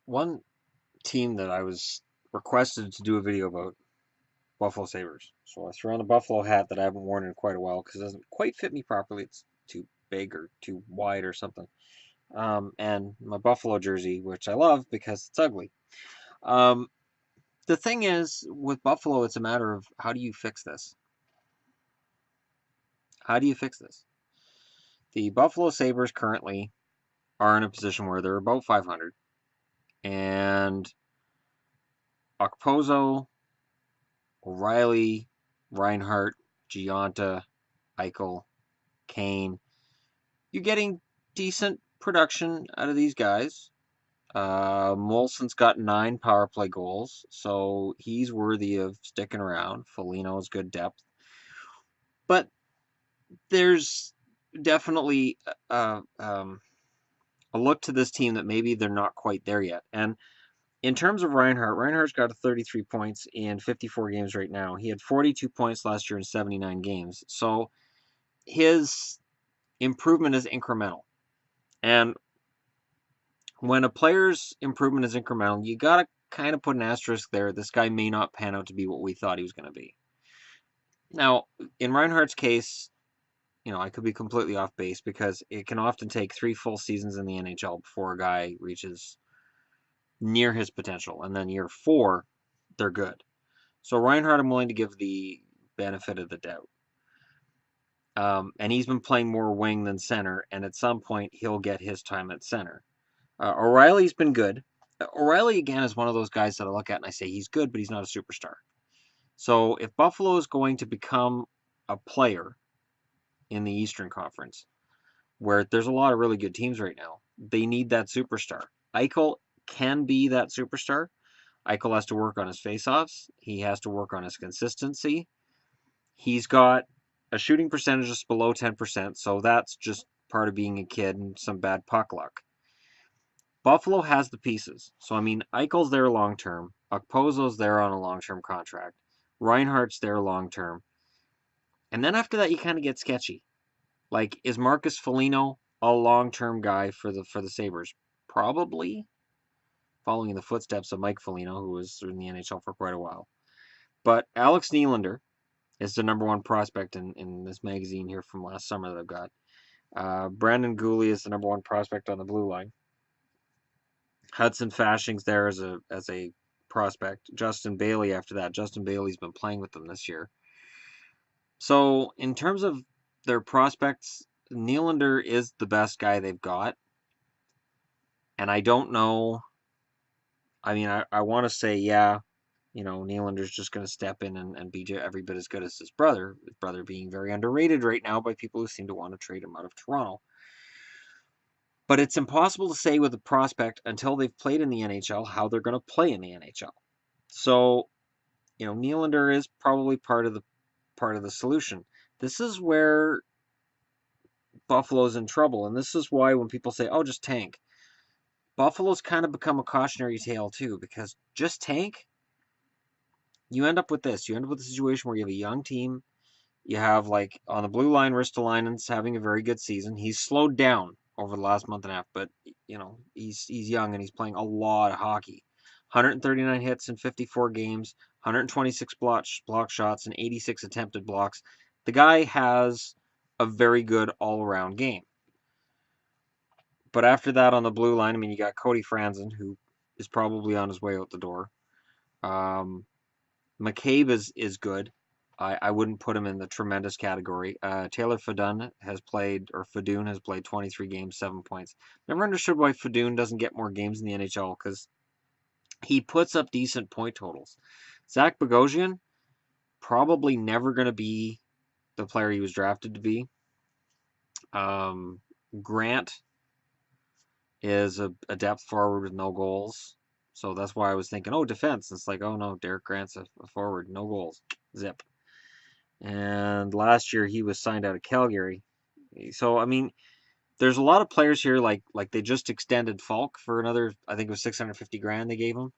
one team that I was requested to do a video about, Buffalo Sabres. So I threw on the Buffalo hat that I haven't worn in quite a while because it doesn't quite fit me properly. It's too big or too wide or something. And my Buffalo jersey, which I love because it's ugly. Um, the thing is, with Buffalo, it's a matter of how do you fix this? How do you fix this? The Buffalo Sabres currently are in a position where they're about 500, and Okposo, O'Reilly, Reinhart, Giunta, Eichel, Kane. You're getting decent production out of these guys. Molson's got 9 power play goals, so he's worthy of sticking around. Foligno's good depth. But there's definitely a look to this team that maybe they're not quite there yet. And in terms of Reinhart, Reinhart's got 33 points in 54 games right now. He had 42 points last year in 79 games. So his improvement is incremental. And when a player's improvement is incremental, you got to kind of put an asterisk there. This guy may not pan out to be what we thought he was going to be. Now, in Reinhardt's case, I could be completely off base because it can often take 3 full seasons in the NHL before a guy reaches near his potential. And then year 4, they're good. So Reinhardt, I'm willing to give the benefit of the doubt. And he's been playing more wing than center, and at some point he'll get his time at center. O'Reilly's been good. O'Reilly, again, is one of those guys that I look at and I say he's good, but he's not a superstar. So if Buffalo is going to become a player in the Eastern Conference, where there's a lot of really good teams right now, they need that superstar. Eichel can be that superstar. Eichel has to work on his faceoffs. He has to work on his consistency. He's got a shooting percentage just below 10%, so that's just part of being a kid and some bad puck luck. Buffalo has the pieces. So, I mean, Eichel's there long term. Okposo's there on a long term contract. Reinhardt's there long term. And then after that, you kind of get sketchy. Like, is Marcus Foligno a long term guy for the Sabres? Probably, following in the footsteps of Mike Foligno, who was in the NHL for quite a while. But Alex Nylander is the number 1 prospect in this magazine here from last summer that I've got. Brandon Gooley is the number 1 prospect on the blue line. Hudson Fashing's there as a prospect. Justin Bailey after that. Justin Bailey's been playing with them this year. So in terms of their prospects, Nylander is the best guy they've got. And I don't know. I mean, I want to say, yeah, Nylander's just going to step in and be every bit as good as his brother being very underrated right now by people who seem to want to trade him out of Toronto. But it's impossible to say with a prospect until they've played in the NHL how they're going to play in the NHL. So, Nylander is probably part of the solution. This is where Buffalo's in trouble, and this is why when people say, "Oh, just tank," Buffalo's kind of become a cautionary tale too, because just tank, you end up with this. You end up with a situation where you have a young team. You have, like, on the blue line, Ristolainen's having a very good season. He's slowed down over the last month and a half, but he's young and he's playing a lot of hockey. 139 hits in 54 games, 126 block shots, and 86 attempted blocks. The guy has a very good all-around game. But after that, on the blue line, I mean, you got Cody Franzen, who is probably on his way out the door. McCabe is good. I wouldn't put him in the tremendous category. Taylor Fedun has played 23 games, 7 points. Never understood why Fedun doesn't get more games in the NHL, because he puts up decent point totals. Zach Bogosian, probably never going to be the player he was drafted to be. Grant is a depth forward with no goals. So that's why I was thinking, defense. It's like, oh no, Derek Grant's a forward, no goals. Zip. And last year he was signed out of Calgary. So, I mean, there's a lot of players here, like they just extended Falk for another, I think it was 650 grand they gave him.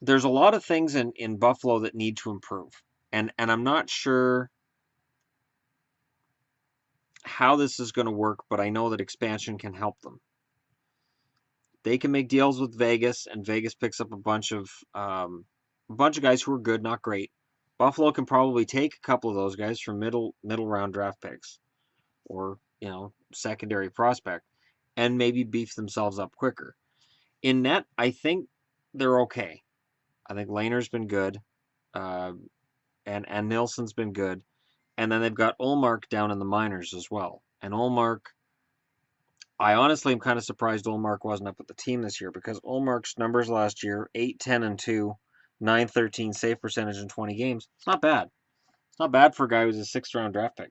There's a lot of things in Buffalo that need to improve. And I'm not sure how this is going to work, but I know that expansion can help them. they can make deals with Vegas, and Vegas picks up a bunch of guys who are good, not great. Buffalo can probably take a couple of those guys from middle round draft picks, or secondary prospect, and maybe beef themselves up quicker. In net, I think they're okay. I think Lehner's been good, uh, and Nilsson's been good, and then they've got Ullmark down in the minors as well. And Ullmark, I honestly am kind of surprised Ullmark wasn't up with the team this year, because Ullmark's numbers last year, 8-10-2, 9-13 save percentage in 20 games. It's not bad. It's not bad for a guy who's a sixth round draft pick.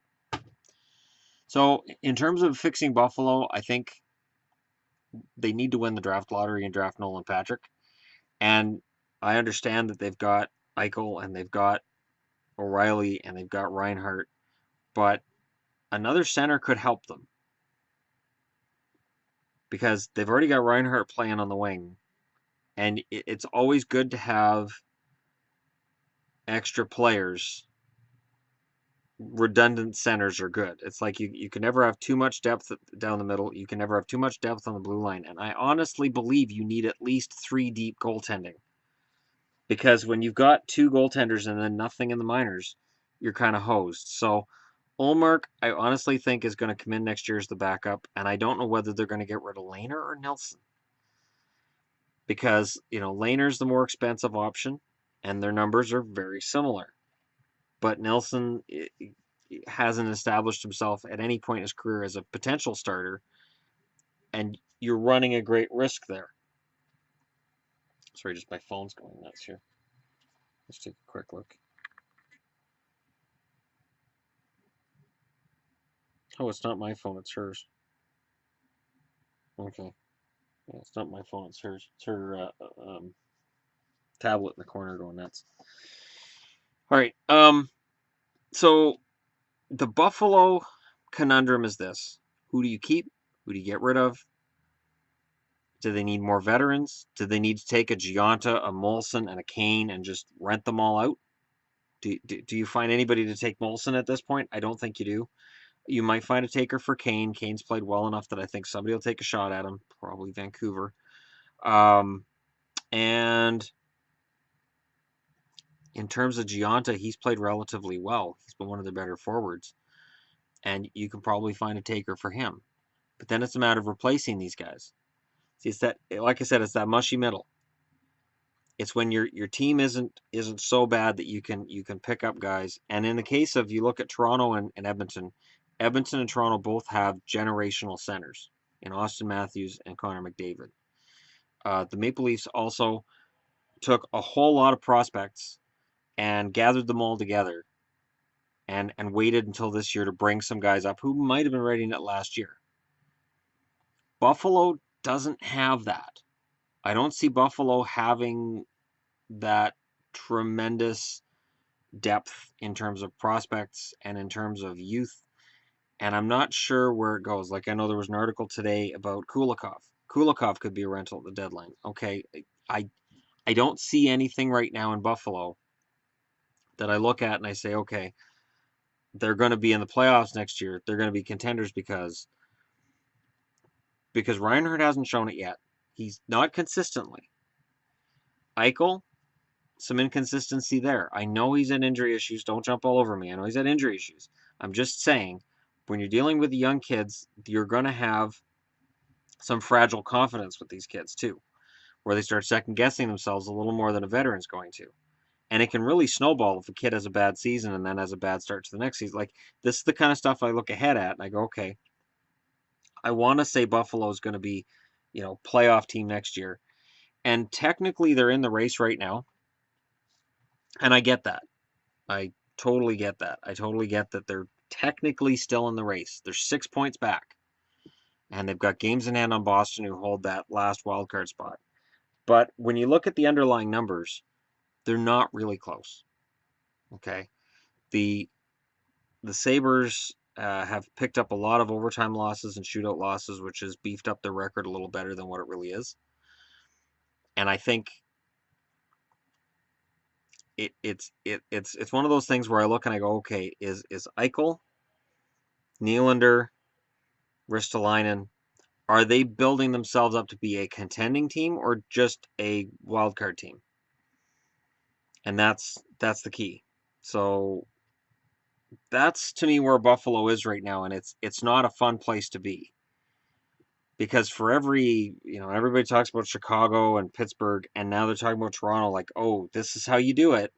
So in terms of fixing Buffalo, I think they need to win the draft lottery and draft Nolan Patrick. And I understand that they've got Eichel and they've got O'Reilly and they've got Reinhart, but another center could help them, because they've already got Reinhart playing on the wing, and it's always good to have extra players. Redundant centers are good. It's like you can never have too much depth down the middle. You can never have too much depth on the blue line. And I honestly believe you need at least 3 deep goaltending. Because when you've got 2 goaltenders and then nothing in the minors, you're kind of hosed. So Ullmark, I honestly think, is going to come in next year as the backup. And I don't know whether they're going to get rid of Lehner or Nilsson. Because, Lehner's the more expensive option, and their numbers are very similar. But Nilsson hasn't established himself at any point in his career as a potential starter, and you're running a great risk there. Sorry, just my phone's going nuts here. Let's take a quick look. Oh, it's not my phone, it's hers. Okay. Yeah, it's not my phone, it's hers. It's her tablet in the corner going nuts. All right. So the Buffalo conundrum is this: who do you keep? Who do you get rid of? Do they need more veterans? Do they need to take a Gionta, a Molson, and a Kane and just rent them all out? Do you find anybody to take Molson at this point? I don't think you do. You might find a taker for Kane. Kane's played well enough that I think somebody will take a shot at him, probably Vancouver. And in terms of Gionta, he's played relatively well. He's been one of the better forwards. And you can probably find a taker for him. But then it's a matter of replacing these guys. See, it's that, like I said, it's that mushy middle. It's when your team isn't so bad that you can pick up guys. And in the case of, you look at Toronto and Edmonton, Edmonton and Toronto both have generational centers in Austin Matthews and Connor McDavid. The Maple Leafs also took a whole lot of prospects and gathered them all together and waited until this year to bring some guys up who might have been ready in it last year. Buffalo doesn't have that. I don't see Buffalo having that tremendous depth in terms of prospects and in terms of youth, and I'm not sure where it goes. Like, I know there was an article today about Kulikov. Kulikov could be a rental at the deadline. Okay, I don't see anything right now in Buffalo that I look at and I say, okay, they're going to be in the playoffs next year. They're going to be contenders because Reinhart hasn't shown it yet. He's not consistently. Eichel, some inconsistency there. I know he's had injury issues. Don't jump all over me. I know he's had injury issues. I'm just saying, when you're dealing with the young kids, you're going to have some fragile confidence with these kids too, where they start second guessing themselves a little more than a veteran's going to. And it can really snowball if a kid has a bad season and then has a bad start to the next season. Like, this is the kind of stuff I look ahead at and I go, okay, I want to say Buffalo is going to be, playoff team next year. And technically they're in the race right now. And I get that. I totally get that. I totally get that they're technically still in the race. They're 6 points back. And they've got games in hand on Boston, who hold that last wildcard spot. But when you look at the underlying numbers, they're not really close. Okay? The Sabres have picked up a lot of overtime losses and shootout losses, which has beefed up their record a little better than what it really is. And I think it's one of those things where I look and I go, okay, is Eichel, Nylander, Ristolainen, Are they building themselves up to be a contending team or just a wild card team? And that's the key. So that's to me where Buffalo is right now, and it's not a fun place to be. Because for every, everybody talks about Chicago and Pittsburgh, and now they're talking about Toronto, like, oh, this is how you do it.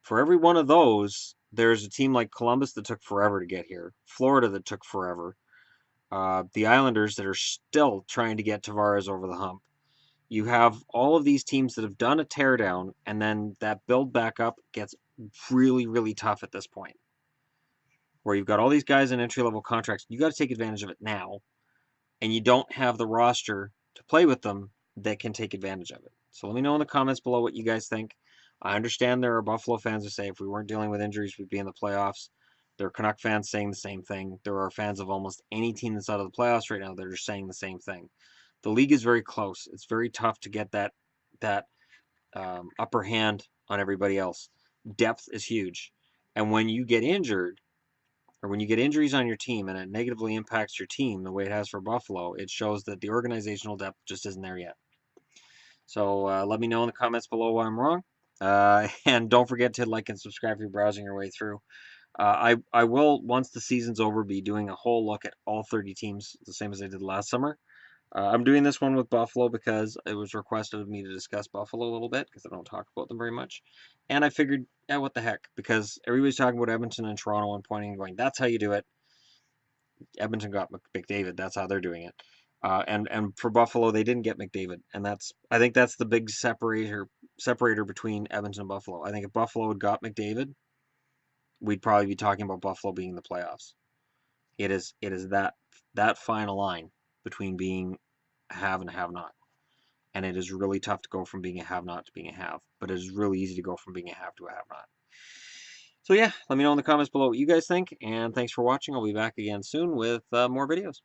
For every one of those, there's a team like Columbus that took forever to get here, Florida that took forever, the Islanders that are still trying to get Tavares over the hump. You have all of these teams that have done a teardown, and then that build back up gets really, really tough at this point. Where you've got all these guys in entry level contracts, you got to take advantage of it now, and you don't have the roster to play with them that can take advantage of it. So let me know in the comments below what you guys think. I understand there are Buffalo fans who say if we weren't dealing with injuries, we'd be in the playoffs. There are Canuck fans saying the same thing. There are fans of almost any team that's out of the playoffs right now that are saying the same thing. The league is very close. It's very tough to get that upper hand on everybody else. Depth is huge, and when you get injured, or when you get injuries on your team and it negatively impacts your team the way it has for Buffalo, it shows that the organizational depth just isn't there yet. So let me know in the comments below why I'm wrong. And don't forget to like and subscribe if you're browsing your way through. I will, once the season's over, be doing a whole look at all 30 teams, the same as I did last summer. I'm doing this one with Buffalo because it was requested of me to discuss Buffalo a little bit because I don't talk about them very much. And I figured, yeah, what the heck? Because everybody's talking about Edmonton and Toronto and pointing and going, that's how you do it. Edmonton got McDavid. That's how they're doing it. And for Buffalo, they didn't get McDavid, and I think that's the big separator between Edmonton and Buffalo. I think if Buffalo had got McDavid, we'd probably be talking about Buffalo being in the playoffs. It is that fine a line between being a have and a have not, and it is really tough to go from being a have not to being a have, but it is really easy to go from being a have to a have not. So yeah, let me know in the comments below what you guys think, and thanks for watching. I'll be back again soon with more videos.